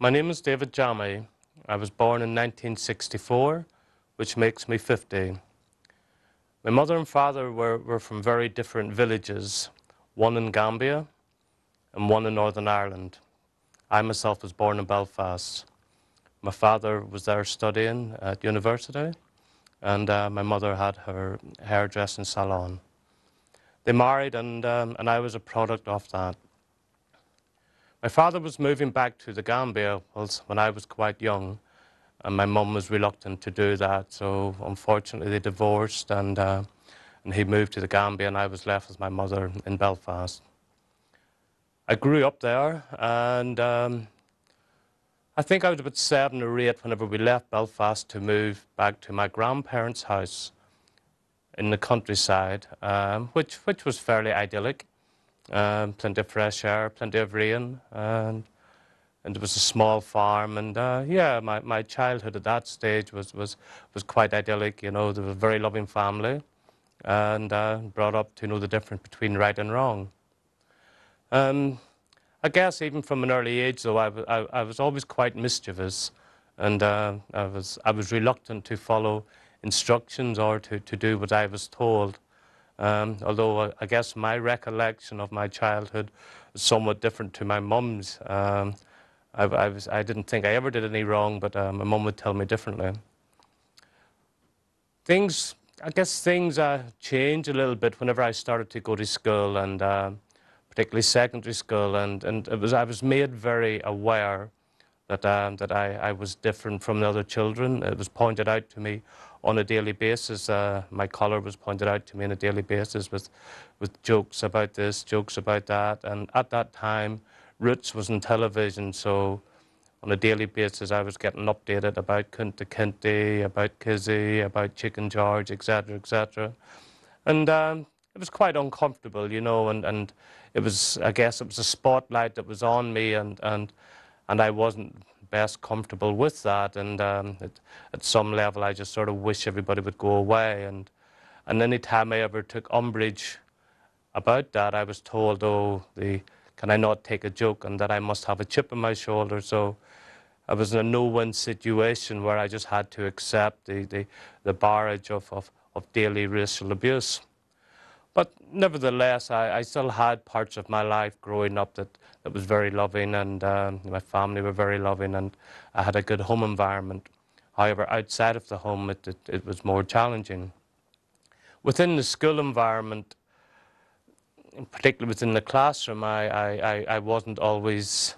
My name is David Jami. I was born in 1964, which makes me 50. My mother and father were from very different villages, one in Gambia and one in Northern Ireland. I myself was born in Belfast. My father was there studying at university, and my mother had her hairdressing salon. They married, and I was a product of that. My father was moving back to the Gambia when I was quite young, and my mum was reluctant to do that. So unfortunately, they divorced, and he moved to the Gambia, and I was left with my mother in Belfast. I grew up there, and I think I was about 7 or 8 whenever we left Belfast to move back to my grandparents' house in the countryside, which was fairly idyllic. Plenty of fresh air, plenty of rain, and it was a small farm. And yeah, my childhood at that stage was quite idyllic. You know, there was a very loving family, and brought up to know the difference between right and wrong. I guess even from an early age, though, I was always quite mischievous, and I was reluctant to follow instructions or to do what I was told. Although I guess my recollection of my childhood was somewhat different to my mum's. I didn't think I ever did any wrong, but my mum would tell me differently. I guess things changed a little bit whenever I started to go to school, and particularly secondary school, and I was made very aware that I was different from the other children. It was pointed out to me on a daily basis. My colour was pointed out to me on a daily basis with jokes about this, jokes about that. And at that time, Roots was on television, so on a daily basis I was getting updated about Kunta Kinte, about Kizzy, about Chicken George, etc., etc. And it was quite uncomfortable, you know, and it was, I guess it was a spotlight that was on me, and I wasn't best comfortable with that, and at some level I just sort of wish everybody would go away, and any time I ever took umbrage about that, I was told, oh, can I not take a joke, and that I must have a chip on my shoulder. So I was in a no-win situation where I just had to accept the barrage of daily racial abuse. But nevertheless, I still had parts of my life growing up that was very loving, and my family were very loving, and I had a good home environment. However, outside of the home, it was more challenging. Within the school environment, particularly within the classroom, I wasn't always...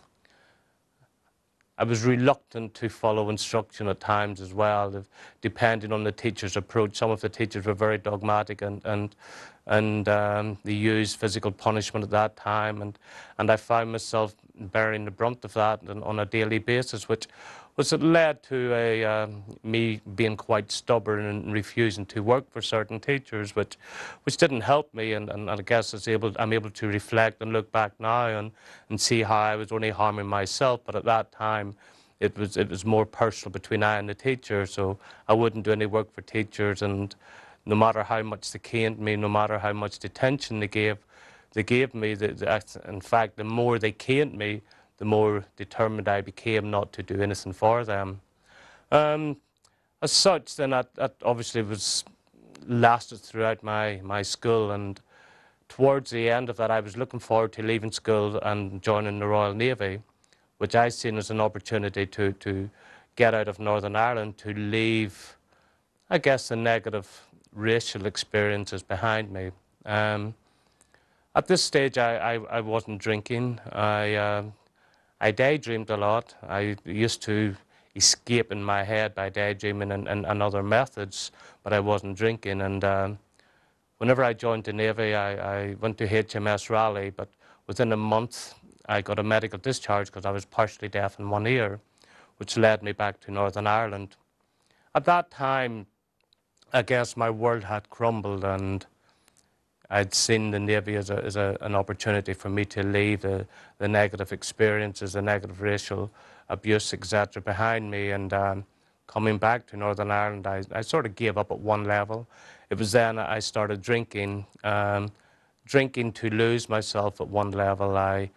I was reluctant to follow instruction at times as well, depending on the teacher's approach. Some of the teachers were very dogmatic, and they used physical punishment at that time, and I found myself bearing the brunt of that on a daily basis, which led to me being quite stubborn and refusing to work for certain teachers, which didn't help me, and I guess I'm able to reflect and look back now and see how I was only harming myself. But at that time, it was more personal between I and the teacher, so I wouldn't do any work for teachers, and no matter how much they caned me, no matter how much detention they gave me, in fact, the more they caned me, the more determined I became not to do anything for them. As such, then that obviously lasted throughout my school, and towards the end of that, I was looking forward to leaving school and joining the Royal Navy, which I seen as an opportunity to get out of Northern Ireland, to leave, I guess, the negative racial experiences behind me. At this stage, I wasn't drinking. I daydreamed a lot. I used to escape in my head by daydreaming and other methods, but I wasn't drinking. And whenever I joined the Navy, I went to HMS Raleigh, but within a month, I got a medical discharge because I was partially deaf in one ear, which led me back to Northern Ireland. At that time, I guess my world had crumbled, and I'd seen the Navy as an opportunity for me to leave the negative experiences, the negative racial abuse, etc. behind me, and coming back to Northern Ireland, I sort of gave up at one level. It was then I started drinking, drinking to lose myself at one level. I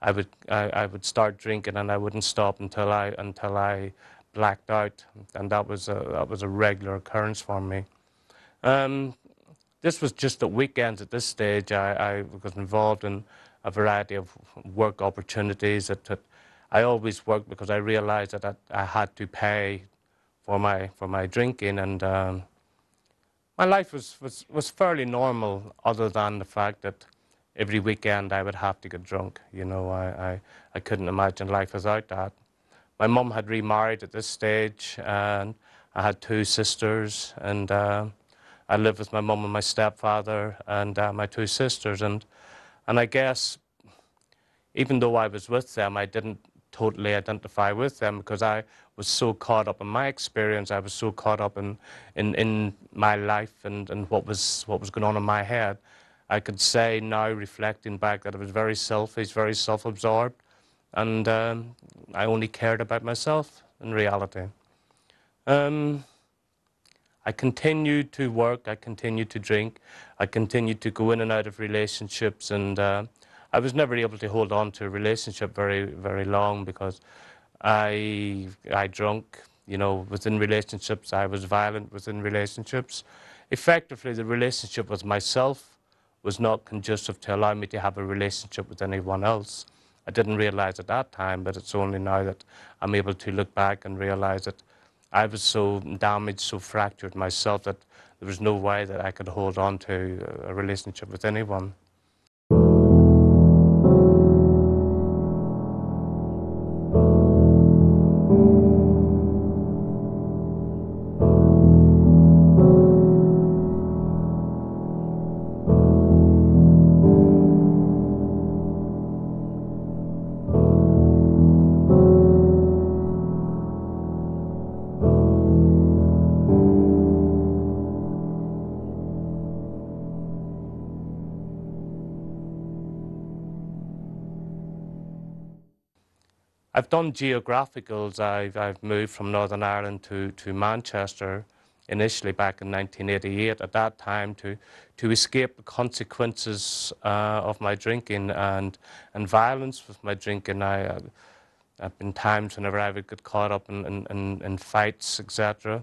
I would start drinking and I wouldn't stop until I blacked out, and that was a regular occurrence for me. Um, this was just at weekends. At this stage, I was involved in a variety of work opportunities. I always worked because I realized that I had to pay for my drinking, and my life was fairly normal, other than the fact that every weekend I would have to get drunk. You know, I couldn't imagine life without that. My mum had remarried at this stage, and I had two sisters, and I lived with my mum and my stepfather and my two sisters, and I guess even though I was with them, I didn't totally identify with them because I was so caught up in my experience. I was so caught up in my life and what was going on in my head. I could say now, reflecting back, that I was very selfish, very self-absorbed, and I only cared about myself in reality. I continued to work, I continued to drink, I continued to go in and out of relationships, and I was never able to hold on to a relationship very long because I drunk, you know, within relationships. I was violent within relationships. Effectively, the relationship with myself was not conducive to allow me to have a relationship with anyone else. I didn't realize at that time, but it's only now that I'm able to look back and realize that I was so damaged, so fractured myself, that there was no way that I could hold on to a relationship with anyone. I've done geographicals. I've moved from Northern Ireland to Manchester initially back in 1988. At that time, to escape the consequences of my drinking and violence with my drinking. I've been times whenever I would get caught up in fights, etc.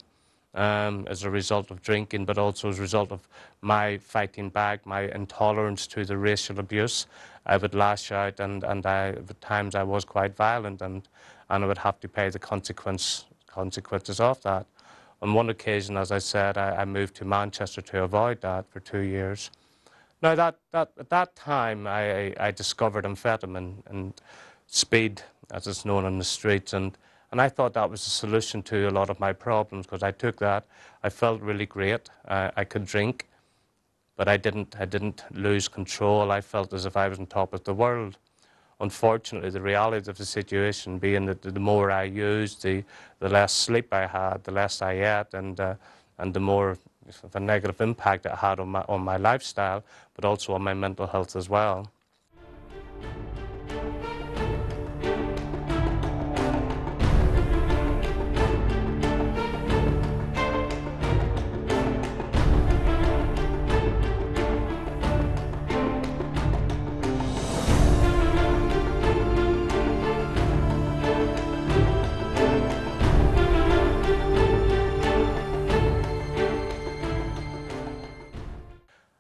As a result of drinking, but also as a result of my fighting back, my intolerance to the racial abuse. I would lash out, and at times I was quite violent, and I would have to pay the consequences of that. On one occasion, as I said, I moved to Manchester to avoid that for 2 years. Now, at that time, I discovered amphetamine and speed, as it's known on the streets, and I thought that was the solution to a lot of my problems, because I took that. I felt really great. I could drink, but I didn't lose control. I felt as if I was on top of the world. Unfortunately, the reality of the situation being that the more I used, the less sleep I had, the less I ate, and the more of a negative impact it had on my lifestyle, but also on my mental health as well.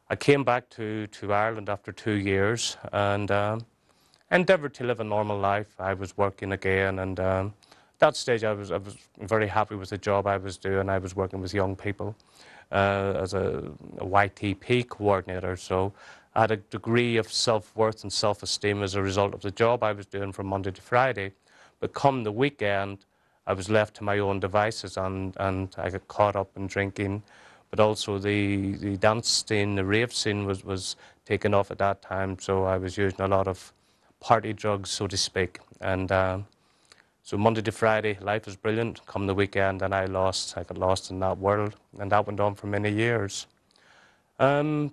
I came back to Ireland after 2 years, and endeavoured to live a normal life. I was working again, and at that stage I was very happy with the job I was doing. I was working with young people as a YTP coordinator, so I had a degree of self-worth and self-esteem as a result of the job I was doing from Monday to Friday. But come the weekend, I was left to my own devices, and I got caught up in drinking. But also the dance scene, the rave scene was taken off at that time, so I was using a lot of party drugs, so to speak. And so Monday to Friday, life was brilliant. Come the weekend, and I got lost in that world, and that went on for many years. I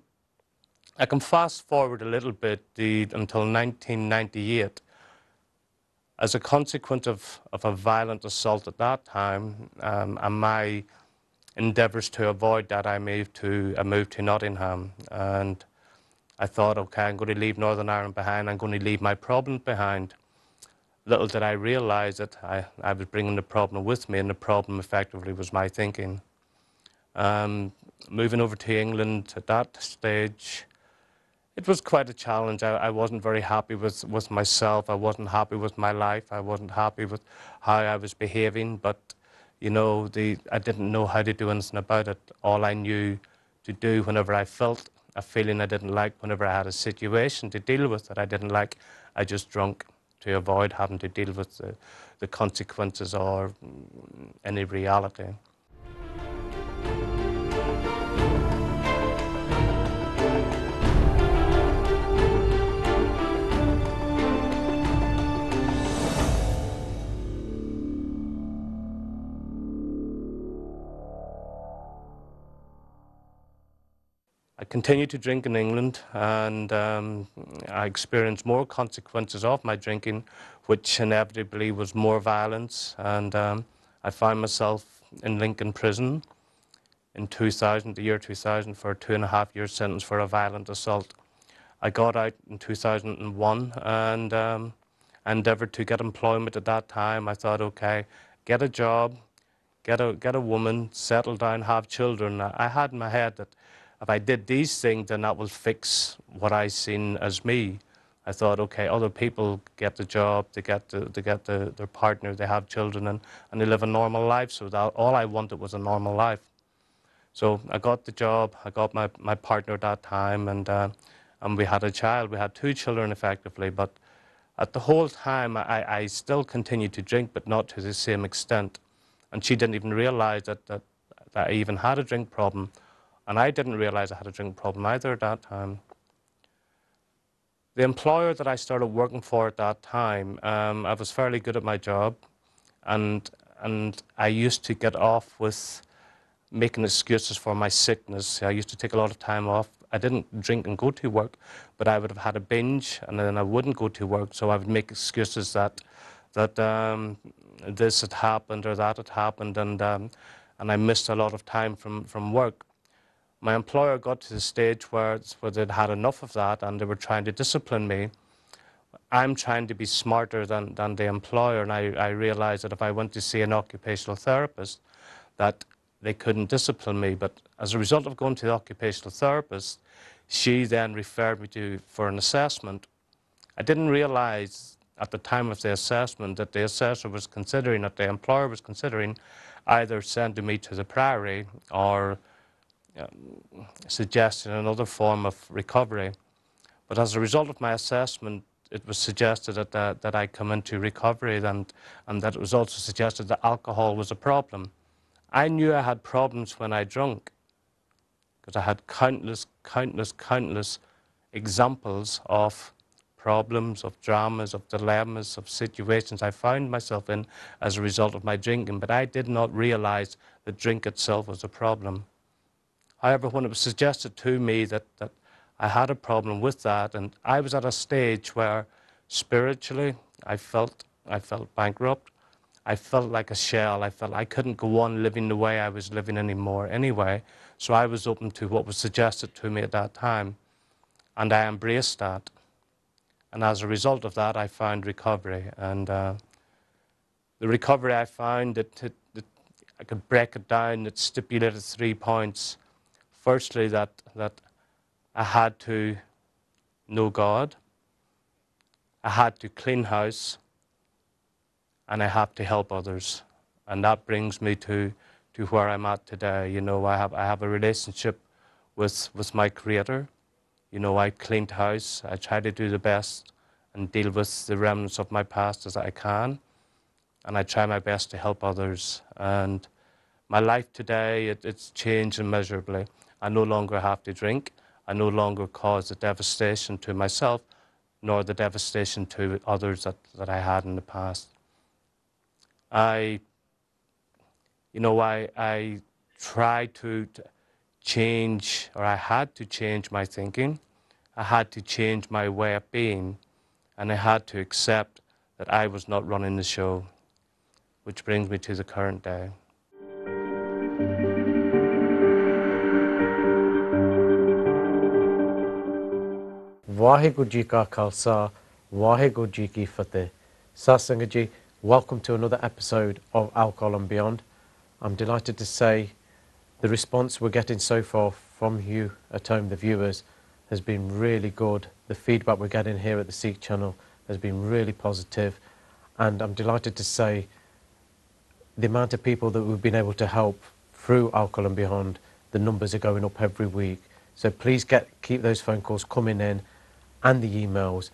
can fast forward a little bit until 1998. As a consequence of a violent assault at that time, and my endeavours to avoid that, I moved to Nottingham, and I thought, okay, I'm going to leave Northern Ireland behind. I'm going to leave my problem behind. Little did I realize that I was bringing the problem with me, and the problem effectively was my thinking. Moving over to England at that stage, it was quite a challenge. I wasn't very happy with myself. I wasn't happy with my life. I wasn't happy with how I was behaving. But, you know, I didn't know how to do anything about it. All I knew to do whenever I felt a feeling I didn't like, whenever I had a situation to deal with that I didn't like, I just drank to avoid having to deal with the consequences or any reality. I continued to drink in England, and I experienced more consequences of my drinking, which inevitably was more violence. And I found myself in Lincoln prison in 2000, the year 2000, for a 2.5-year sentence for a violent assault. I got out in 2001, and I endeavoured to get employment at that time. I thought, okay, get a job, get a woman, settle down, have children. I had in my head that if I did these things, then that will fix what I seen as me. I thought, okay, other people get the job, they get their partner, they have children, and they live a normal life. So that, all I wanted was a normal life. So I got the job, I got my partner at that time, and we had a child. We had 2 children effectively, but at the whole time, I still continued to drink, but not to the same extent. And she didn't even realize that I even had a drink problem. And I didn't realize I had a drink problem either at that time. The employer that I started working for at that time, I was fairly good at my job, and I used to get off with making excuses for my sickness. I used to take a lot of time off. I didn't drink and go to work, but I would have had a binge, and then I wouldn't go to work, so I would make excuses that this had happened or that had happened, and I missed a lot of time from work. My employer got to the stage where they'd had enough of that, and they were trying to discipline me. I'm trying to be smarter than the employer, and I realized that if I went to see an occupational therapist, that they couldn't discipline me. But as a result of going to the occupational therapist, she then referred me for an assessment. I didn't realize at the time of the assessment that the assessor was considering, that the employer was considering, either sending me to the Priory or suggesting another form of recovery. But as a result of my assessment, it was suggested that I come into recovery, and that it was also suggested that alcohol was a problem. I knew I had problems when I drank, because I had countless examples of problems, of dramas, of dilemmas, of situations I found myself in as a result of my drinking, but I did not realize that drink itself was a problem. However, when it was suggested to me that I had a problem with that, and I was at a stage where spiritually I felt bankrupt. I felt like a shell. I felt I couldn't go on living the way I was living anymore anyway. So I was open to what was suggested to me at that time, and I embraced that. And as a result of that, I found recovery. And the recovery I found, that I could break it down, it stipulated 3 points. Firstly, that I had to know God, I had to clean house, and I have to help others. And that brings me to where I'm at today. You know, I have a relationship with my Creator. You know, I cleaned house. I try to do the best and deal with the remnants of my past as I can. And I try my best to help others. And my life today, it's changed immeasurably. I no longer have to drink. I no longer cause the devastation to myself, nor the devastation to others that I had in the past. I tried to change, or I had to change my thinking. I had to change my way of being, and I had to accept that I was not running the show, which brings me to the current day. Waheguru Ji Ka Khalsa, Waheguru Ji Ki Fateh. Satsanga Ji, welcome to another episode of Alcohol and Beyond. I'm delighted to say the response we're getting so far from you at home, the viewers, has been really good. The feedback we're getting here at the Sikh channel has been really positive, and I'm delighted to say the amount of people that we've been able to help through Alcohol and Beyond, the numbers are going up every week. So please keep those phone calls coming in and the emails,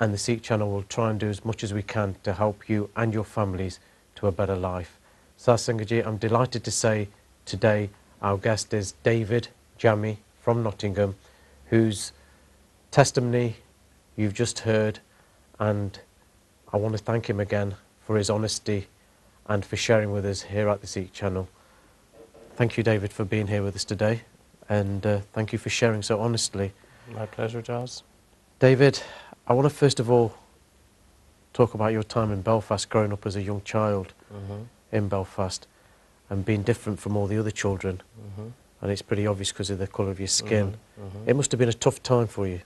and the Sikh channel will try and do as much as we can to help you and your families to a better life. Satsangaji, I'm delighted to say today our guest is David Jammy from Nottingham, whose testimony you've just heard, and I want to thank him again for his honesty and for sharing with us here at the Sikh channel. Thank you, David, for being here with us today, and thank you for sharing so honestly. My pleasure, Giles. David, I want to first of all talk about your time in Belfast, growing up as a young child in Belfast and being different from all the other children. And it's pretty obvious because of the colour of your skin. It must have been a tough time for you.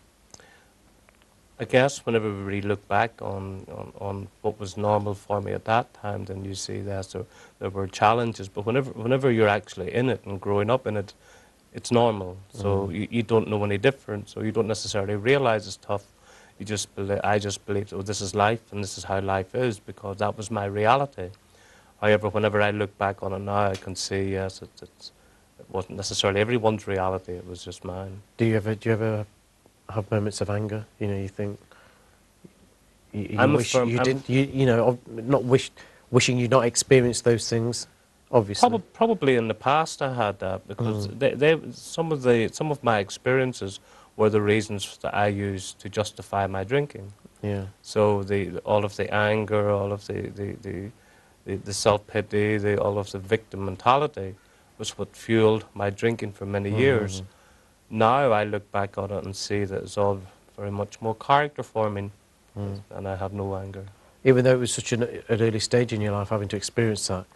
I guess whenever we really look back on what was normal for me at that time, then you see that there were challenges. But whenever you're actually in it and growing up in it, it's normal. So you don't know any different. So you don't necessarily realize it's tough. I just believed, oh, this is life and this is how life is, because that was my reality. However, whenever I look back on it now, I can see, yes, it wasn't necessarily everyone's reality. It was just mine. Do you ever have moments of anger? You know, you think wishing you'd not experienced those things. Obviously, probably in the past I had that, because some of my experiences were the reasons that I used to justify my drinking. Yeah. So all of the anger, all of the self-pity, all of the victim mentality was what fueled my drinking for many years. Now I look back on it and see that it's all very much more character forming, and I have no anger. Even though it was such an early stage in your life, having to experience that,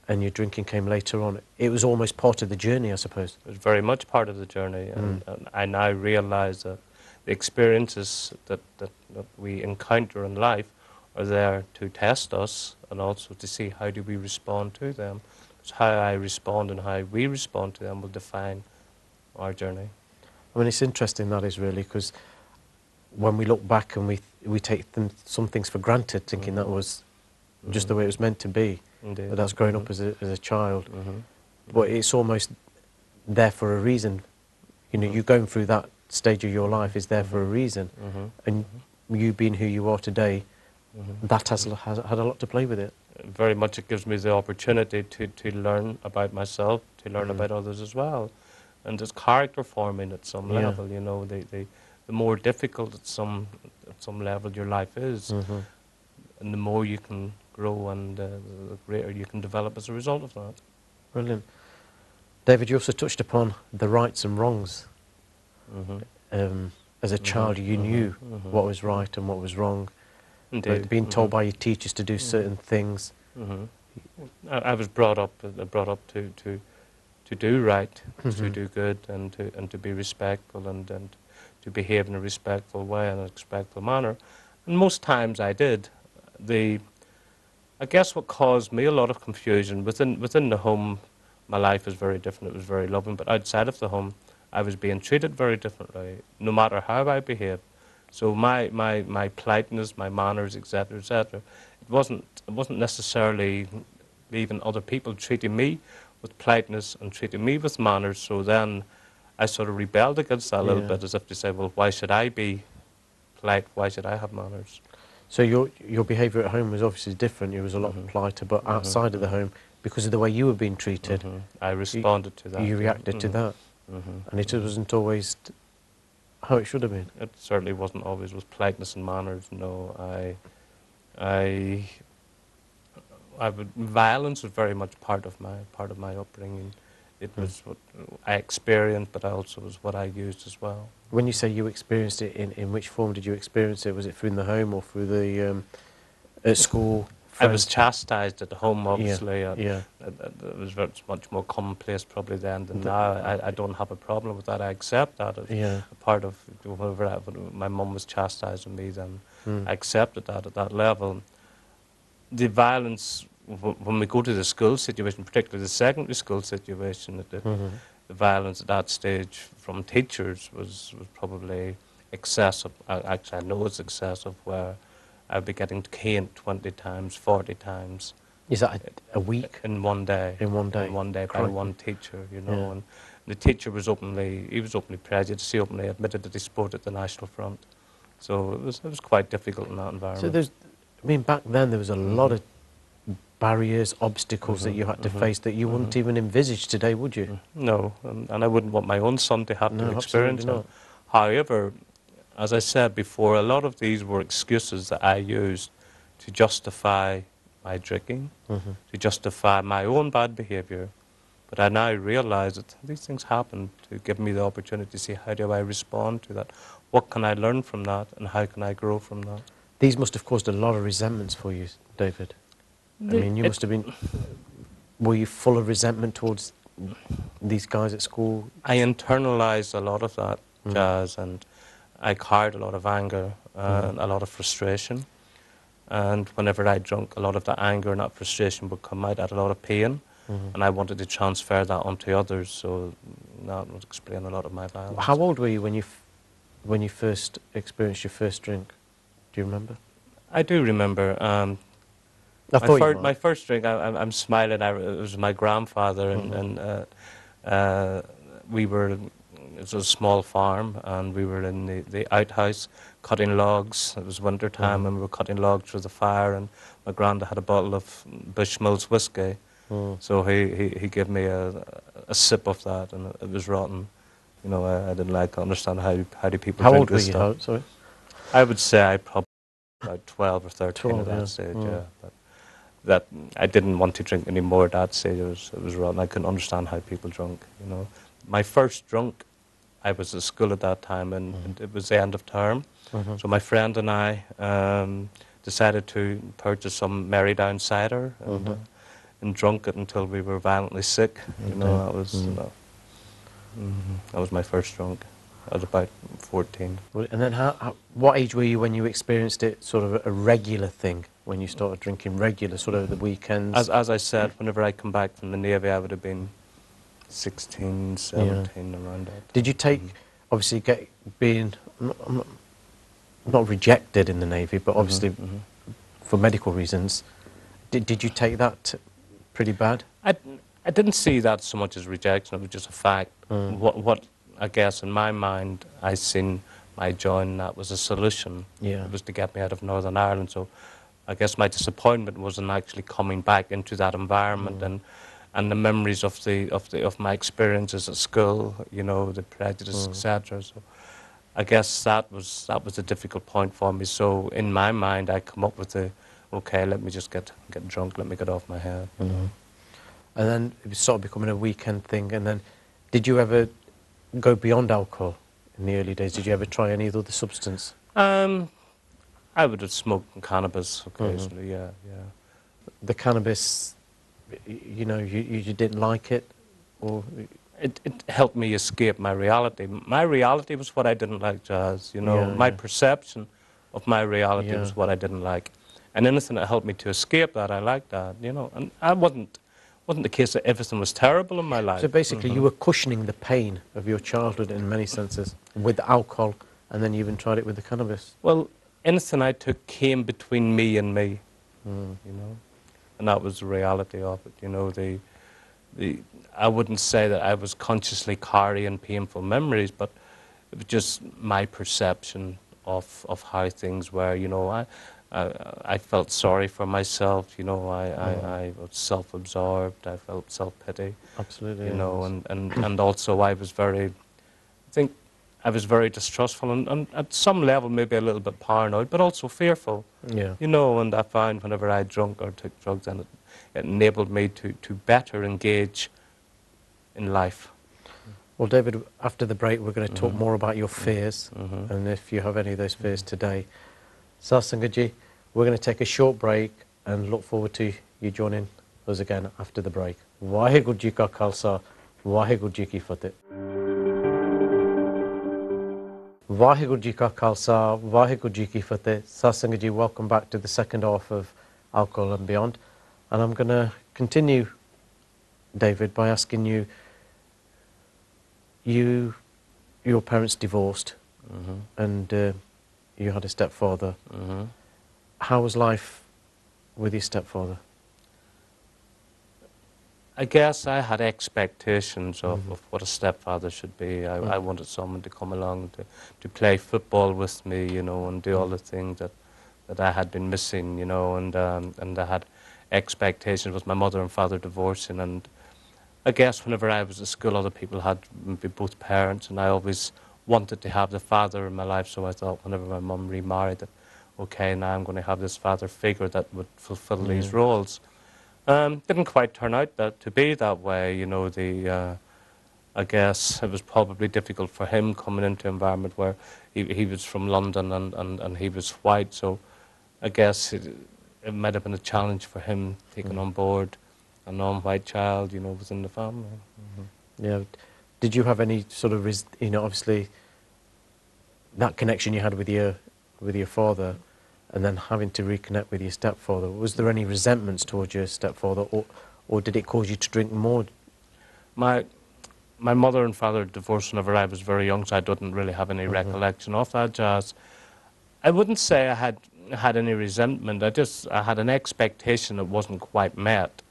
and your drinking came later on, it was almost part of the journey, I suppose. It was very much part of the journey, and I now realise that the experiences that we encounter in life are there to test us, and also to see how do we respond to them. Because how I respond and how we respond to them will define our journey. I mean, it's interesting, that is, really, because when we look back and we take some things for granted, thinking that was just the way it was meant to be. Indeed. But that's growing up as a child. But it's almost there for a reason. You know, you going through that stage of your life is there for a reason. And you being who you are today, that has had a lot to play with it. Very much it gives me the opportunity to learn about myself, to learn about others as well. And it's character forming at some level, you know, the more difficult at some level your life is, and the more you can grow and the greater you can develop as a result of that. Brilliant. David, you also touched upon the rights and wrongs. As a child, you knew what was right and what was wrong. Indeed. Being told by your teachers to do certain things. I was brought up to do right, to do good, and to be respectful, and to behave in a respectful way and a respectful manner. And most times I did. I guess what caused me a lot of confusion within the home, my life was very different. It was very loving, but outside of the home, I was being treated very differently, no matter how I behaved. So my politeness, my manners, etc., etc., it wasn't necessarily even other people treating me with politeness and treating me with manners. So then I sort of rebelled against that a little bit, as if to say, well, why should I be polite? Why should I have manners? So your behaviour at home was obviously different. You was a lot politer, but outside of the home, because of the way you were being treated, I responded to that. You reacted to that, and it wasn't always how it should have been. It certainly wasn't always with politeness and manners. No, violence was very much part of my upbringing. It was what I experienced, but also was what I used as well. When you say you experienced it, in which form did you experience it? Was it through the home or through the at school, I was chastised at home, obviously. Yeah. It was much more commonplace probably then than now. I don't have a problem with that. I accept that as a part of whenever when my mum was chastising me, then I accepted that at that level. The violence, when we go to the school situation, particularly the secondary school situation, the violence at that stage from teachers was probably excessive. Actually, I know it's excessive, where I'd be getting caned 20 times, 40 times. Is that a week? In one day. In one day? In one day by one teacher, you know. Yeah. And the teacher was openly prejudiced. He openly admitted that he supported the National Front. So it was quite difficult in that environment. So back then there was a lot of barriers, obstacles that you had to face that you wouldn't even envisage today, would you? No, and I wouldn't want my own son to have to experience not. However, as I said before, a lot of these were excuses that I used to justify my drinking, to justify my own bad behaviour. But I now realise that these things happen to give me the opportunity to see how do I respond to that, what can I learn from that, and how can I grow from that. These must have caused a lot of resentments for you, David. You must have been... Were you full of resentment towards these guys at school? I internalised a lot of that, Jazz, and I carried a lot of anger and a lot of frustration. And whenever I drank, a lot of that anger and that frustration would come out at a lot of pain. And I wanted to transfer that onto others, so that would explain a lot of my violence. How old were you when you first experienced your first drink? Do you remember? I do remember. My first drink, I'm smiling, it was my grandfather, and we were, it was a small farm, and we were in the outhouse cutting logs. It was winter time, and we were cutting logs through the fire, and my granddad had a bottle of Bushmills whiskey. So he gave me a sip of that, and it was rotten. You know, I didn't like to understand how do people drink this stuff. How old were you? Sorry? I would say I probably about 12 or 13 at that stage, yeah. But that I didn't want to drink anymore at that stage. It was rotten. I couldn't understand how people drunk, you know. My first drunk, I was at school at that time, and it was the end of term. So my friend and I decided to purchase some Marydown cider and drunk it until we were violently sick. You know, that was that was my first drunk. I was about 14. And then what age were you when you experienced it, sort of a regular thing, when you started drinking regular, sort of the weekends? As I said, whenever I come back from the Navy, I would have been 16, 17, around that. Did you take, obviously, being not rejected in the Navy, but obviously for medical reasons, did you take that pretty bad? I didn't see that so much as rejection. It was just a fact. What I guess in my mind, I seen my joining that was a solution. It was to get me out of Northern Ireland. So I guess my disappointment was in actually coming back into that environment and the memories of my experiences at school, you know, the prejudice, etc. So I guess that was a difficult point for me. So in my mind, I come up with okay, let me just get drunk, let me get off my head. And then it was sort of becoming a weekend thing. And then, did you ever go beyond alcohol in the early days? Did you ever try any other substance? I would have smoked cannabis occasionally, yeah. The cannabis, you know, you didn't like it? Or it helped me escape my reality. My reality was what I didn't like, Jazz, you know. My perception of my reality was what I didn't like. And anything that helped me to escape that, I liked that, you know. And I wasn't the case that everything was terrible in my life. So basically you were cushioning the pain of your childhood in many senses with alcohol, and then you even tried it with the cannabis. Well, anything I took came between me and me, you know, and that was the reality of it, you know. I wouldn't say that I was consciously carrying painful memories, but it was just my perception of how things were, you know. I felt sorry for myself, you know. I was self-absorbed. I felt self-pity. Absolutely. You know, and also I was very distrustful and at some level maybe a little bit paranoid, but also fearful. Yeah. You know, and I found whenever I drunk or took drugs, and it enabled me to better engage in life. Well, David, after the break, we're going to talk more about your fears, and if you have any of those fears today. Sassangaji, we're going to take a short break, and look forward to you joining us again after the break. Vaheguru Ji Ka Khalsa, Vaheguru Ji Ki Fateh. Vaheguru Ji Ka Khalsa, Vaheguru Ji Ki Fateh. Satsang Ji, welcome back to the second half of Alcohol and Beyond. And I'm going to continue, David, by asking you, your parents divorced, and you had a stepfather. How was life with your stepfather? I guess I had expectations of what a stepfather should be. I wanted someone to come along to play football with me, you know, and do all the things that I had been missing, you know, and I had expectations with my mother and father divorcing, and I guess whenever I was at school, other people had both parents, and I always wanted to have the father in my life, so I thought whenever my mum remarried that, okay, now I'm going to have this father figure that would fulfill these roles. Didn't quite turn out to be that way, you know. I guess it was probably difficult for him coming into an environment where he was from London and he was white, so I guess it might have been a challenge for him taking on board a non-white child, you know, within the family. Yeah. Did you have any sort of, you know, obviously that connection you had with your father, and then having to reconnect with your stepfather, was there any resentments towards your stepfather, or did it cause you to drink more? My mother and father divorced whenever I was very young, so I didn't really have any recollection of that jazz. I wouldn't say I had any resentment. I had an expectation that wasn't quite met.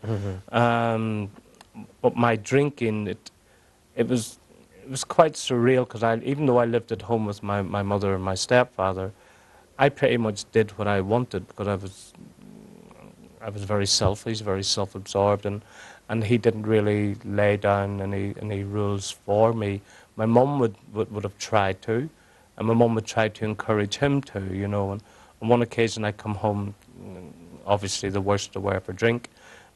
But my drinking, it was quite surreal, because even though I lived at home with my mother and my stepfather, I pretty much did what I wanted, because I was very selfish, very self-absorbed, and he didn't really lay down any rules for me. My mum would have tried to, and my mum would try to encourage him to, you know. And on one occasion I come home, obviously the worst to wear for drink.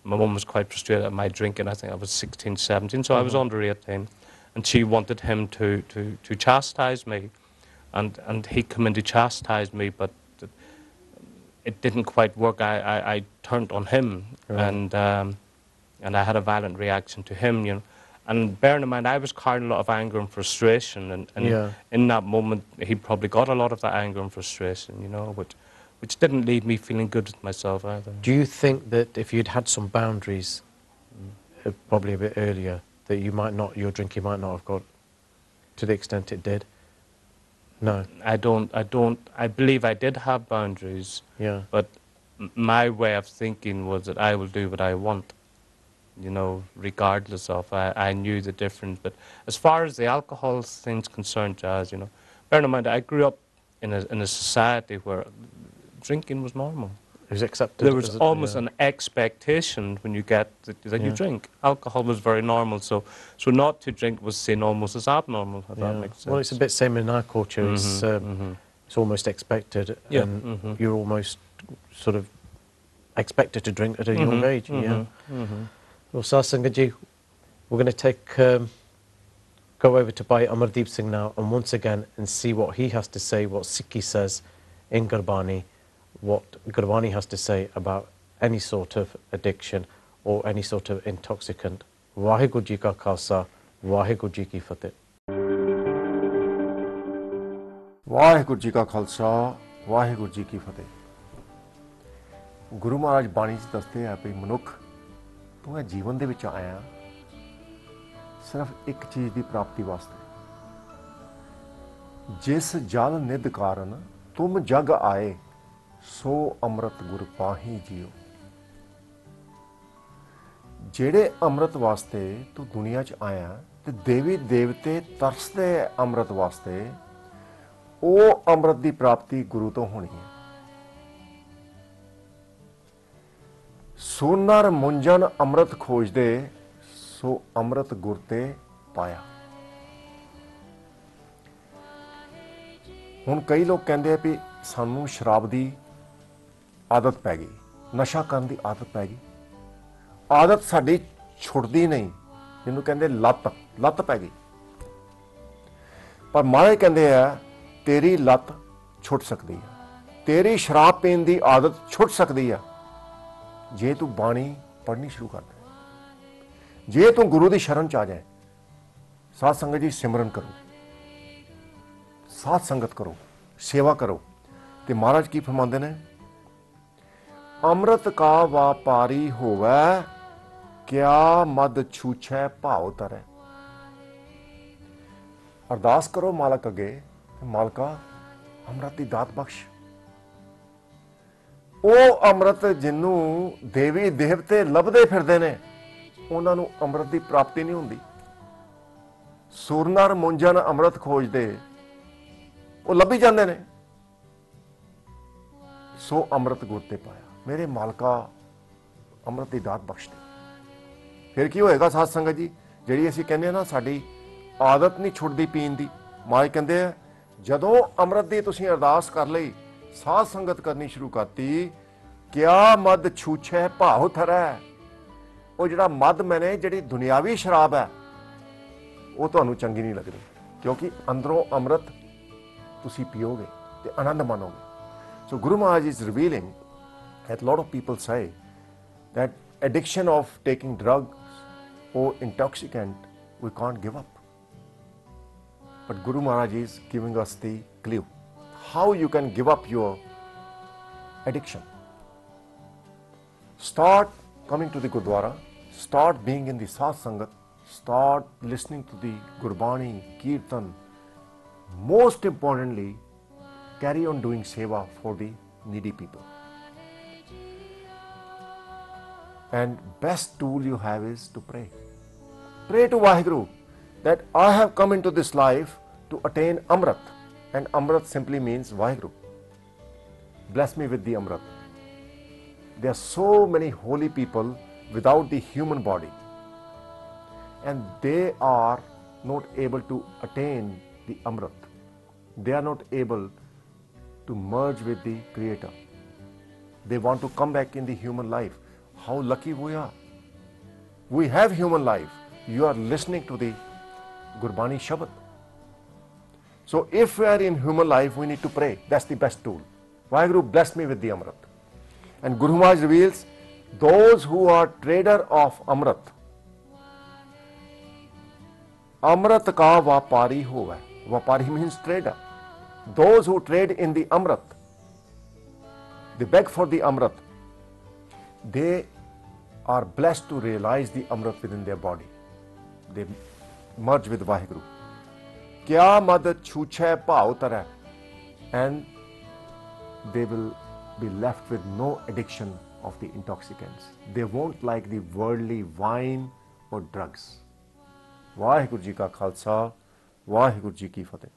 My mum was quite frustrated at my drinking. I think I was 16, 17, so I was under 18, and she wanted him to chastise me. And he come in to chastise me, but it didn't quite work. I turned on him, and I had a violent reaction to him, you know. And bearing in mind, I was carrying a lot of anger and frustration, and in that moment, he probably got a lot of that anger and frustration, you know, which didn't leave me feeling good with myself either. Do you think that if you'd had some boundaries, probably a bit earlier, that your drinking might not have got to the extent it did? No. I believe I did have boundaries, but my way of thinking was that I will do what I want, you know, regardless of, I knew the difference. But as far as the alcohol thing's concerned, Jazz, you know, bear in mind, I grew up in a society where drinking was normal. It was accepted. There was almost an expectation when you get that you drink. Alcohol was very normal, so not to drink was seen almost as abnormal, if that makes sense. Well, it's a bit same in our culture. It's almost expected, and you're almost sort of expected to drink at a young age. Well, Sasangaji, we're going to go over to Bhai Amardeep Singh now, and once again, and see what he has to say, what Sikhi says in Gurbani, what Gurbani has to say about any sort of addiction or any sort of intoxicant. Vaheguru Ji Ka Khalsa, Vaheguru Ji Ki Fateh. Waheguru ji ਕਾ ਖਾਲਸਾ ਵਾਹਿਗੁਰੂ ਜੀ ਕੀ ਫਤਿਹ। ਗੁਰੂ ਮਹਾਰਾਜ ਬਾਣੀ 'ਚ ਦੱਸਦੇ ਆ ਵੀ ਮਨੁੱਖ ਤੂੰ ਇਹ ਜੀਵਨ ਦੇ ਵਿੱਚ ਆਇਆ ਸਿਰਫ ਇੱਕ ਚੀਜ਼ ਦੀ ਪ੍ਰਾਪਤੀ ਵਾਸਤੇ। ਜਿਸ ਜਲ ਨਿਧ ਕਾਰਨ ਤੁਮ ਜਗ ਆਏ ਸੋ ਅੰਮ੍ਰਿਤ ਗੁਰ ਪਾਹੀ ਜੀਓ। ਜਿਹੜੇ ਅੰਮ੍ਰਿਤ ਵਾਸਤੇ ਤੂੰ ਦੁਨੀਆ 'ਚ ਆਇਆ ਤੇ ਦੇਵੀ ਦੇਵਤੇ ਤਰਸਦੇ ਅੰਮ੍ਰਿਤ ਵਾਸਤੇ, ਉਹ ਅੰਮ੍ਰਿਤ ਦੀ ਪ੍ਰਾਪਤੀ ਗੁਰੂ ਤੋਂ ਹੋਣੀ ਹੈ। ਸੋ ਨਰ ਮੁੰਜਨ ਅੰਮ੍ਰਿਤ ਖੋਜਦੇ ਸੋ ਅੰਮ੍ਰਿਤ ਗੁਰ ਤੇ ਪਾਇਆ। ਹੁਣ ਕਈ ਲੋਕ ਕਹਿੰਦੇ ਆ ਵੀ ਸਾਨੂੰ ਸ਼ਰਾਬ ਦੀ ਆਦਤ ਪੈ ਗਈ, ਨਸ਼ਾ ਕਰਨ ਦੀ ਆਦਤ ਪੈ ਗਈ। ਆਦਤ ਸਾਡੀ ਛੁੱਟਦੀ ਨਹੀਂ, ਜਿਹਨੂੰ ਕਹਿੰਦੇ ਲੱਤ ਪੈ ਗਈ। ਪਰ ਮਹਾਰਾਜ ਕਹਿੰਦੇ ਆ ਤੇਰੀ ਲੱਤ ਛੁੱਟ ਸਕਦੀ ਆ, ਤੇਰੀ ਸ਼ਰਾਬ ਪੀਣ ਦੀ ਆਦਤ ਛੁੱਟ ਸਕਦੀ ਆ। ਜੇ ਤੂੰ ਬਾਣੀ ਪੜ੍ਹਨੀ ਸ਼ੁਰੂ ਕਰ ਦੇ, ਜੇ ਤੂੰ ਗੁਰੂ ਦੀ ਸ਼ਰਨ ਚ ਆ ਜਾਏ, ਸਾਧ ਸੰਗਤ ਜੀ ਸਿਮਰਨ ਕਰੋ, ਸਾਧ ਸੰਗਤ ਕਰੋ, ਸੇਵਾ ਕਰੋ। ਤੇ ਮਹਾਰਾਜ ਕੀ ਫਰਮਾਉਂਦੇ ਨੇ, ਅੰਮ੍ਰਿਤ ਕਾ ਵਾਪਾਰੀ ਹੋਵੈ, ਕਿਆ ਮਦ ਛੂਛੈ ਭਾਉ ਤਰੈ। ਅਰਦਾਸ ਕਰੋ ਮਾਲਕ ਅੱਗੇ, ਮਾਲਕਾ ਅੰਮ੍ਰਿਤ ਦੀ ਦਾਤ ਬਖਸ਼। ਉਹ ਅੰਮ੍ਰਿਤ ਜਿਹਨੂੰ ਦੇਵੀ ਦੇਵਤੇ ਲੱਭਦੇ ਫਿਰਦੇ ਨੇ, ਉਹਨਾਂ ਨੂੰ ਅੰਮ੍ਰਿਤ ਦੀ ਪ੍ਰਾਪਤੀ ਨਹੀਂ ਹੁੰਦੀ। ਸੁਰ ਨਰ ਮੁੰਜਨ ਅੰਮ੍ਰਿਤ ਖੋਜਦੇ, ਉਹ ਲੱਭੀ ਜਾਂਦੇ ਨੇ। ਸੋ ਅੰਮ੍ਰਿਤ ਗੁਰ ਤੇ ਪਾਇਆ, ਮੇਰੇ ਮਾਲਕਾ ਅੰਮ੍ਰਿਤ ਦੀ ਦਾਤ ਬਖਸ਼ ਦੇ। ਫਿਰ ਕੀ ਹੋਏਗਾ ਸਾਧ ਸੰਗਤ ਜੀ, ਜਿਹੜੀ ਅਸੀਂ ਕਹਿੰਦੇ ਹਾਂ ਨਾ ਸਾਡੀ ਆਦਤ ਨਹੀਂ ਛੁੱਟਦੀ ਪੀਣ ਦੀ, ਮਾਂ ਕਹਿੰਦੇ ਆ ਜਦੋਂ ਅੰਮ੍ਰਿਤ ਦੀ ਤੁਸੀਂ ਅਰਦਾਸ ਕਰ ਲਈ, ਸਾਧ ਸੰਗਤ ਕਰਨੀ ਸ਼ੁਰੂ ਕਰਤੀ, ਕਿਆ ਮਦ ਛੂਛੈ ਭਾਉ ਥਰੈ। ਉਹ ਜਿਹੜਾ ਮਦ ਮੈਨੇ, ਜਿਹੜੀ ਦੁਨਿਆਵੀ ਸ਼ਰਾਬ ਹੈ, ਉਹ ਤੁਹਾਨੂੰ ਚੰਗੀ ਨਹੀਂ ਲੱਗਦੀ, ਕਿਉਂਕਿ ਅੰਦਰੋਂ ਅੰਮ੍ਰਿਤ ਤੁਸੀਂ ਪੀਓਗੇ ਤੇ ਆਨੰਦ ਮਾਣੋਗੇ। So Guru Maharaj is revealing that a lot of people say that addiction of taking drugs or intoxicant, we can't give up. But Guru Maharaj is giving us the clue how you can give up your addiction. Start coming to the Gurdwara, start being in the Sadh Sangat, start listening to the Gurbani, Kirtan. Most importantly, carry on doing seva for the needy people. And best tool you have is to pray. Pray to Vaheguru that I have come into this life to attain Amrit. And Amrit simply means Vaheguru. Bless me with the Amrit. There are so many holy people without the human body. And they are not able to attain the Amrit. They are not able to merge with the Creator. They want to come back in the human life. How lucky we are. We have human life. You are listening to the Gurbani Shabad. So if we are in human life, we need to pray. That's the best tool. Vaheguru bless me with the Amrit. And Guru Maharaj reveals, those who are trader of Amrit, Amrit ka vapari hova. Vapari means trader. Those who trade in the Amrit, they beg for the Amrit, they are blessed to realize the Amrit within their body. They merge with Vaheguru. Kya mad chhuchhe bhav tara, and they will be left with no addiction of the intoxicants. They won't like the worldly wine or drugs. Vaheguru Ji ka Khalsa, Vaheguru Ji ki Fateh.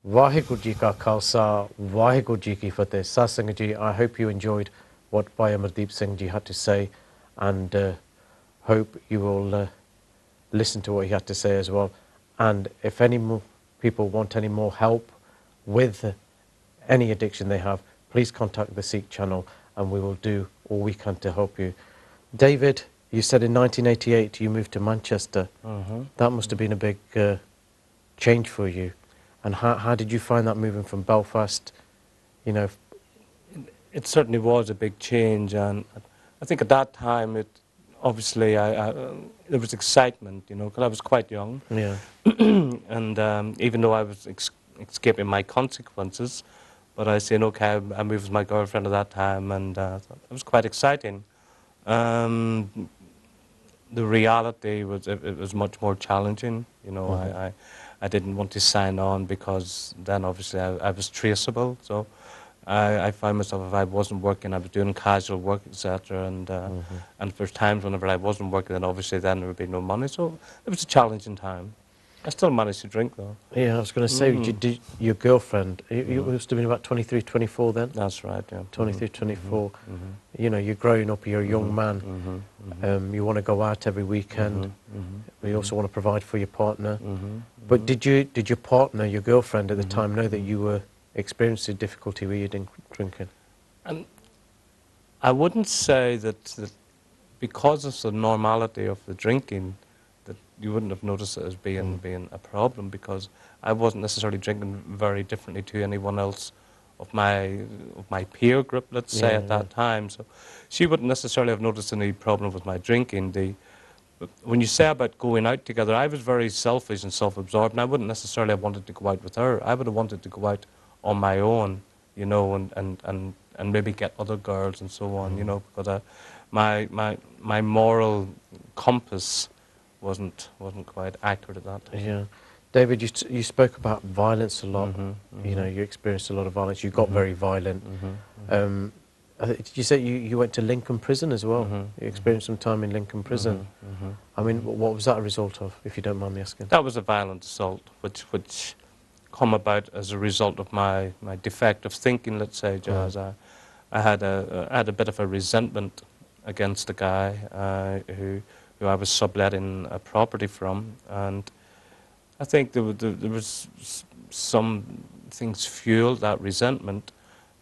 Vaheguru Ji ka Khalsa, Vaheguru Ji ki Fateh. Sat Sangat Ji, I hope you enjoyed what Bhai Amardeep Singh Ji had to say, and hope you will listen to what he had to say as well. And if any more people want any more help with any addiction they have, please contact the Sikh channel and we will do all we can to help you. David, you said in 1988 you moved to Manchester. That must have been a big change for you. And how did you find that moving from Belfast? You know, it certainly was a big change, and I think at that time, obviously there was excitement, you know, because I was quite young. Yeah. And even though I was escaping my consequences, but I said, okay, I moved with my girlfriend at that time, and it was quite exciting. The reality was it was much more challenging, you know. I didn't want to sign on because then obviously I was traceable. So I found myself, if I wasn't working, I was doing casual work, etc. And for times whenever I wasn't working, then obviously then there would be no money. So it was a challenging time. I still managed to drink though. Yeah, I was going to say, did your girlfriend, you must have been about 23, 24 then? That's right, yeah. 23, 24. You know, you're growing up, you're a young man. You want to go out every weekend. You also want to provide for your partner. But did your partner, your girlfriend at the time, know that you were experiencing difficulty with your drinking? And I wouldn't say that because of the normality of the drinking, that you wouldn't have noticed it as being a problem, because I wasn't necessarily drinking very differently to anyone else my peer group, let's say, at that time. So she wouldn't necessarily have noticed any problem with my drinking. But when you say about going out together, I was very selfish and self-absorbed, and I wouldn't necessarily have wanted to go out with her. I would have wanted to go out on my own, you know, and maybe get other girls and so on, you know, because my moral compass wasn't quite accurate at that time. Yeah. David, you spoke about violence a lot. You know, you experienced a lot of violence. You got very violent. Did you say you went to Lincoln Prison as well? You experienced some time in Lincoln Prison. I mean, what was that a result of, if you don't mind me asking? That was a violent assault, which come about as a result of my defective thinking, let's say, Jazz. I had a bit of a resentment against the guy who I was subletting a property from, and I think there was some things fueled that resentment,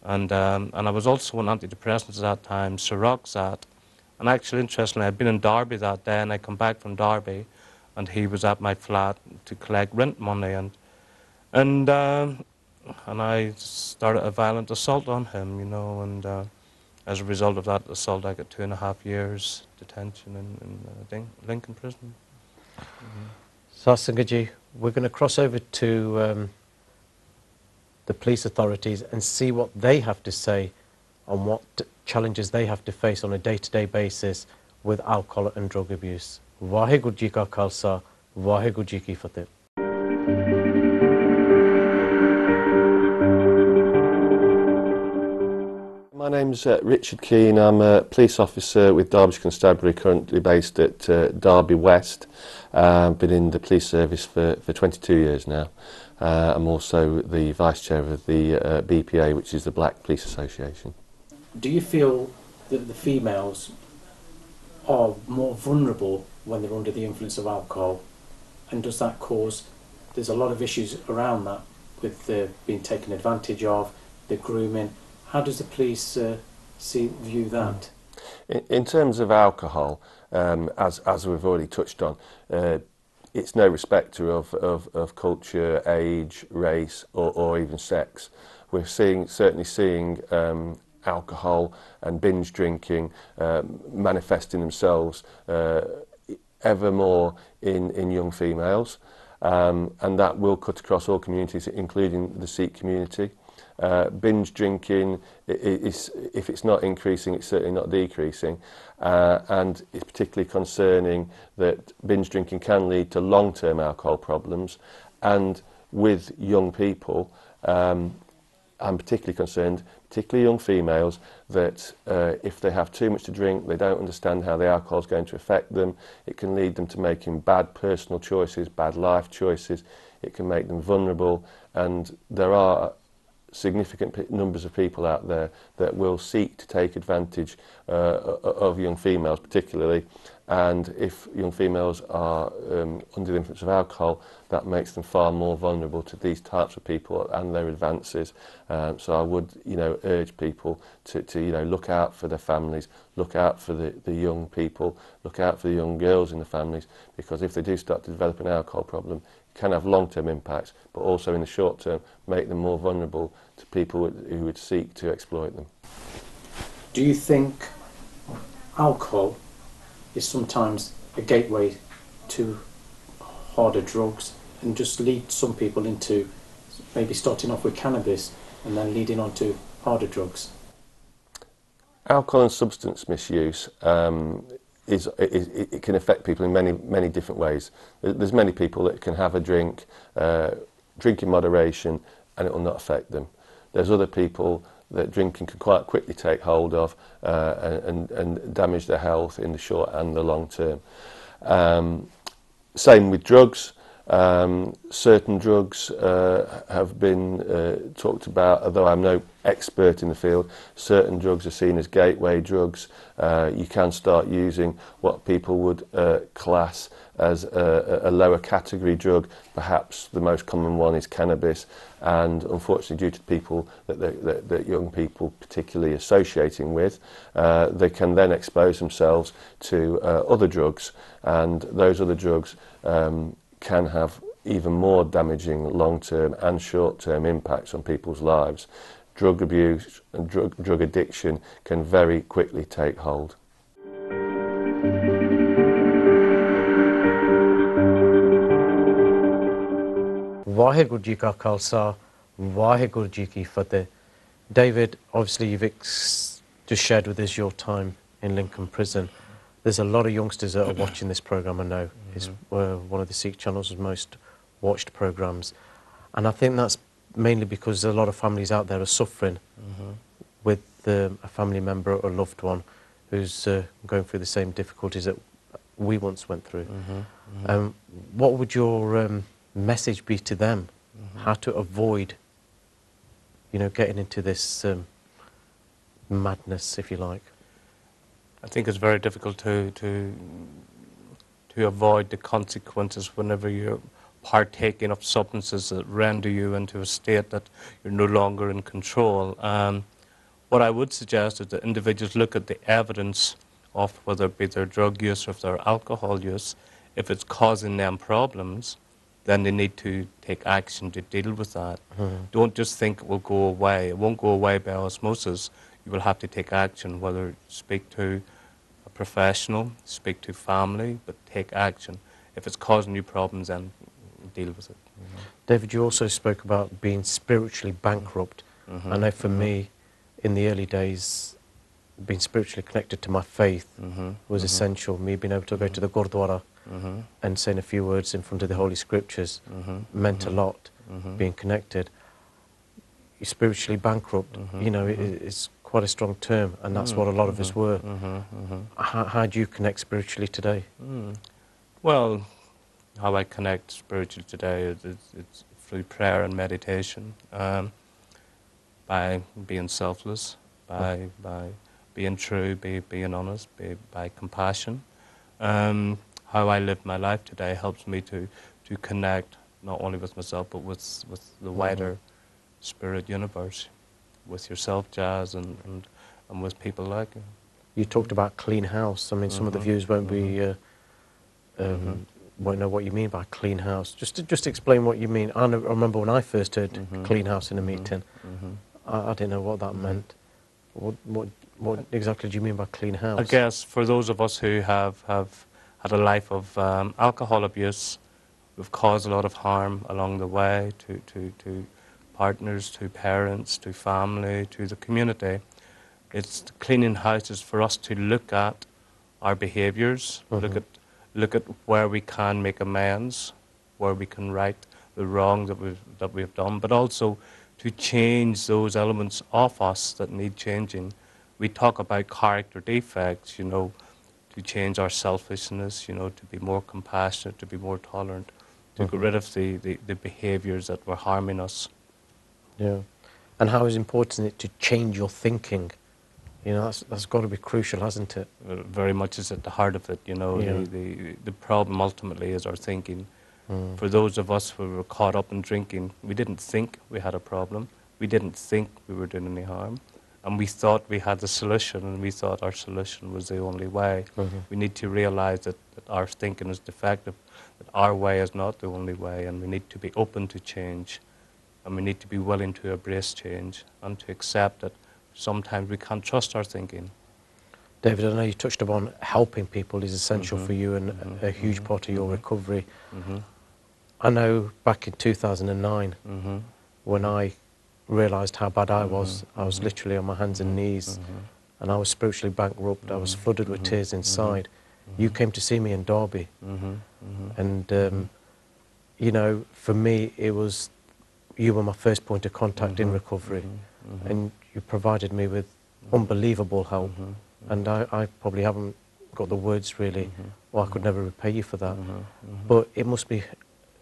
and I was also on antidepressants at that time, Ciroxat, and actually, interestingly, I'd been in Derby that day, and I come back from Derby, and he was at my flat to collect rent money, and I started a violent assault on him, you know, and as a result of that assault, I got 2.5 years detention in Lincoln Prison. Singh, we're going to cross over to the police authorities and see what they have to say on what challenges they have to face on a day-to-day basis with alcohol and drug abuse. Vaheguru Ji Ka Khalsa, Vaheguru Ji Ki Fateh. My name's Richard Keene. I'm a police officer with Derbyshire Constabulary, currently based at Derby West. Been in the police service for 22 years now. I'm also the vice chair of the BPA, which is the Black Police Association. Do you feel that the females are more vulnerable when they're under the influence of alcohol? And does that cause, there's a lot of issues around that with being taken advantage of, the grooming. How does the police view that? In terms of alcohol, as we've already touched on, it's no respecter of culture, age, race, or even sex. We're certainly seeing alcohol and binge drinking manifesting themselves ever more in young females, and that will cut across all communities, including the Sikh community. Binge drinking is, if it's not increasing, it's certainly not decreasing, and it's particularly concerning that binge drinking can lead to long-term alcohol problems, and with young people, I'm particularly concerned, particularly young females, that if they have too much to drink, they don't understand how the alcohol is going to affect them. It can lead them to making bad personal choices, bad life choices. It can make them vulnerable, and there are significant numbers of people out there that will seek to take advantage of young females particularly, and if young females are under the influence of alcohol, that makes them far more vulnerable to these types of people and their advances. So I would, urge people to look out for their families, look out for the young people, look out for the young girls in the families, because if they do start to develop an alcohol problem, it can have long-term impacts, but also in the short term make them more vulnerable to people who would seek to exploit them. Do you think alcohol is sometimes a gateway to harder drugs and just lead some people into maybe starting off with cannabis and then leading on to harder drugs? Alcohol and substance misuse it can affect people in many different ways. There's many people that can have a drink, drink in moderation, and it will not affect them. There's other people that drinking can quite quickly take hold of and damage their health in the short and the long term. Same with drugs. Certain drugs have been talked about, although I'm no expert in the field. Certain drugs are seen as gateway drugs. You can start using what people would class as a lower category drug. Perhaps the most common one is cannabis, and unfortunately due to people that young people particularly associating with, they can then expose themselves to other drugs, and those other drugs can have even more damaging long-term and short-term impacts on people's lives. drug abuse and drug addiction can very quickly take hold. Vaheguru Ji Ka Khalsa, Vaheguru Ji Ki Fateh. David, obviously you've just shared with us your time in Lincoln Prison. There's a lot of youngsters that are watching this program, I know. It's one of the Sikh channel's most watched programs. And I think that's mainly because a lot of families out there are suffering with a family member or a loved one who's going through the same difficulties that we once went through. What would your message be to them? How to avoid, you know, getting into this madness, if you like? I think it's very difficult to avoid the consequences whenever you're partaking of substances that render you into a state that you're no longer in control. What I would suggest is that individuals look at the evidence of whether it be their drug use or if their alcohol use. If it's causing them problems, then they need to take action to deal with that. Don't just think it will go away. It won't go away by osmosis. You will have to take action, whether speak to a professional, speak to family, but take action. If it's causing you problems, then deal with it. David, you also spoke about being spiritually bankrupt. I know for me, in the early days, being spiritually connected to my faith was essential. Me being able to go to the Gurdwara and saying a few words in front of the Holy Scriptures meant a lot, being connected. You're spiritually bankrupt, you know, it's quite a strong term, and that's what a lot of us were. How do you connect spiritually today? Well, how I connect spiritually today it's through prayer and meditation, by being selfless, by being true, being honest, by compassion. How I live my life today helps me to connect not only with myself but with the wider spirit universe, with yourself, Jazz, and with people like you. You talked about clean house. I mean, some of the viewers won't be won't know what you mean by clean house. Just explain what you mean. I remember when I first heard clean house in a meeting, I didn't know what that meant. What exactly do you mean by clean house? I guess for those of us who have had a life of alcohol abuse, we've caused a lot of harm along the way to partners, to parents, to family, to the community. It's cleaning houses for us to look at our behaviours, look at where we can make amends, where we can right the wrong that we've done, but also to change those elements of us that need changing. We talk about character defects, you know, to change our selfishness, you know, to be more compassionate, to be more tolerant, to get rid of the behaviours that were harming us. Yeah. And how is important it to change your thinking? You know, that's got to be crucial, hasn't it? Very much is at the heart of it, you know. Yeah. The problem ultimately is our thinking. For those of us who were caught up in drinking, we didn't think we had a problem. We didn't think we were doing any harm. And we thought we had the solution, and we thought our solution was the only way. We need to realise that our thinking is defective, that our way is not the only way, and we need to be open to change. And we need to be willing to embrace change and to accept that sometimes we can't trust our thinking. David, I know you touched upon helping people is essential for you and a huge part of your recovery. I know back in 2009, when I realised how bad I was literally on my hands and knees, and I was spiritually bankrupt. I was flooded with tears inside. You came to see me in Derby, and you know, for me, you were my first point of contact in recovery, and you provided me with unbelievable help. And I probably haven't got the words really, or I could never repay you for that. But it must be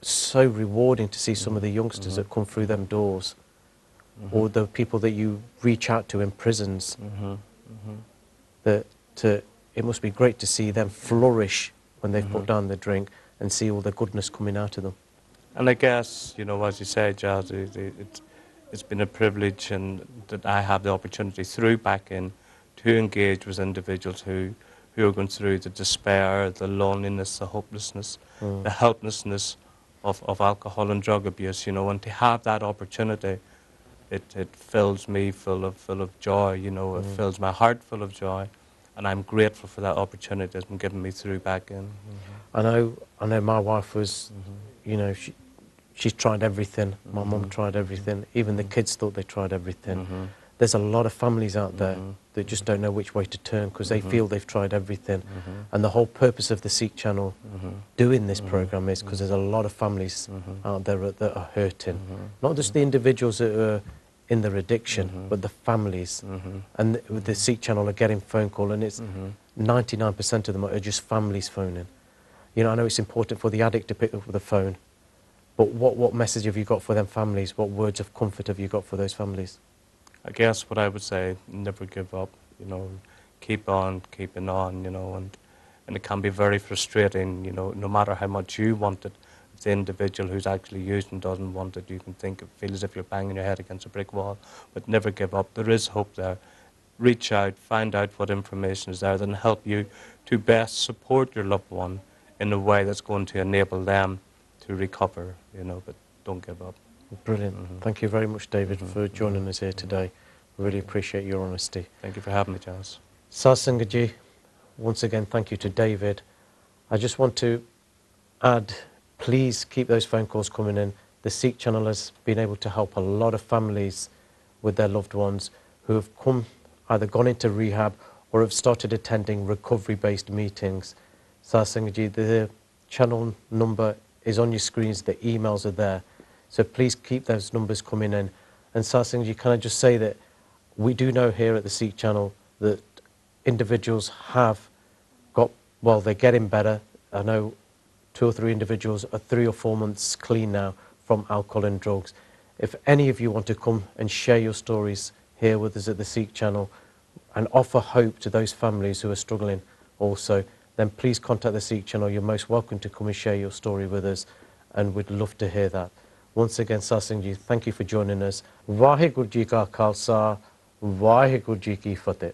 so rewarding to see some of the youngsters that come through them doors, or the people that you reach out to in prisons. That it must be great to see them flourish when they've put down the drink and see all the goodness coming out of them. And I guess, you know, as you say, Jazz, it's been a privilege and that I have the opportunity through Back In to engage with individuals who are going through the despair, the loneliness, the hopelessness, the helplessness of alcohol and drug abuse, you know, and to have that opportunity it fills me full of joy, you know, it fills my heart full of joy, and I'm grateful for that opportunity that's been given me through back in. I know my wife was, you know, she's tried everything. My mum tried everything. Even the kids thought they tried everything. There's a lot of families out there that just don't know which way to turn because they feel they've tried everything. And the whole purpose of the Sikh channel doing this program is because there's a lot of families out there that are hurting. Not just the individuals that are in their addiction, but the families. And the Sikh channel are getting phone call, and it's 99% of them are just families phoning. You know, I know it's important for the addict to pick up the phone, but what message have you got for them families? What words of comfort have you got for those families? I guess what I would say, never give up, you know, keep on keeping on, you know, and it can be very frustrating, you know, no matter how much you want it, if the individual who's actually using doesn't want it, you can feel as if you're banging your head against a brick wall, but never give up. There is hope there. Reach out, find out what information is there, then help you to best support your loved one in a way that's going to enable them to recover, you know, but don't give up. Brilliant. Thank you very much, David, for joining us here today. Really appreciate your honesty. Thank you for having me, Jazz. Singh, once again, thank you to David. I just want to add, please keep those phone calls coming in. The Sikh channel has been able to help a lot of families with their loved ones who have either gone into rehab or have started attending recovery-based meetings. Singh, the channel number is on your screens, the emails are there. So please keep those numbers coming in. And Singh, can I just say that we do know here at the Sikh channel that individuals have got, well, they're getting better. I know 2 or 3 individuals are 3 or 4 months clean now from alcohol and drugs. If any of you want to come and share your stories here with us at the Sikh channel and offer hope to those families who are struggling also, then please contact the Sikh channel. You're most welcome to come and share your story with us, and we'd love to hear that. Once again, Singh, thank you for joining us. Vaheguru Ji Ka Khalsa, Vaheguru Ji Ki Fateh.